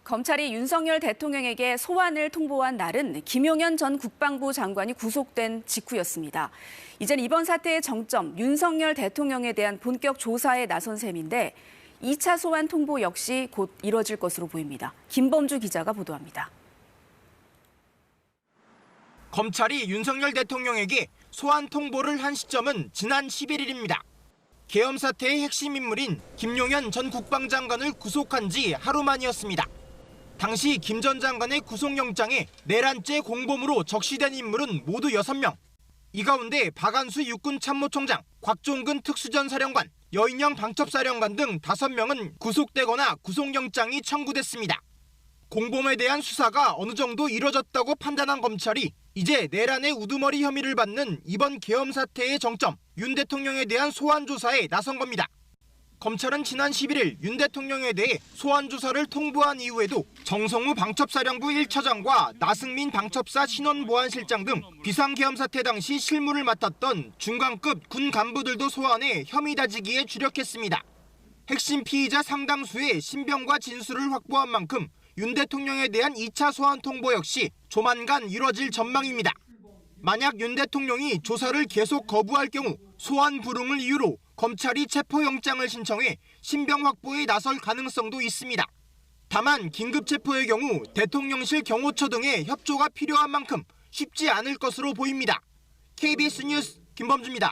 검찰이 윤석열 대통령에게 소환을 통보한 날은 김용현 전 국방부 장관이 구속된 직후였습니다. 이젠 이번 사태의 정점, 윤석열 대통령에 대한 본격 조사에 나선 셈인데 2차 소환 통보 역시 곧 이뤄질 것으로 보입니다. 김범주 기자가 보도합니다. 검찰이 윤석열 대통령에게 소환 통보를 한 시점은 지난 11일입니다. 계엄 사태의 핵심 인물인 김용현 전 국방장관을 구속한 지 하루 만이었습니다. 당시 김 전 장관의 구속영장에 내란죄 공범으로 적시된 인물은 모두 6명. 이 가운데 박안수 육군참모총장, 곽종근 특수전사령관, 여인영 방첩사령관 등 5명은 구속되거나 구속영장이 청구됐습니다. 공범에 대한 수사가 어느 정도 이뤄졌다고 판단한 검찰이 이제 내란의 우두머리 혐의를 받는 이번 계엄 사태의 정점, 윤 대통령에 대한 소환 조사에 나선 겁니다. 검찰은 지난 11일 윤 대통령에 대해 소환 조사를 통보한 이후에도 정성우 방첩사령부 1차장과 나승민 방첩사 신원보안실장 등 비상계엄 사태 당시 실무를 맡았던 중간급 군 간부들도 소환해 혐의 다지기에 주력했습니다. 핵심 피의자 상당수의 신병과 진술을 확보한 만큼 윤 대통령에 대한 2차 소환 통보 역시 조만간 이뤄질 전망입니다. 만약 윤 대통령이 조사를 계속 거부할 경우 소환 불응을 이유로 검찰이 체포영장을 신청해 신병 확보에 나설 가능성도 있습니다. 다만 긴급 체포의 경우 대통령실 경호처 등의 협조가 필요한 만큼 쉽지 않을 것으로 보입니다. KBS 뉴스 김범주입니다.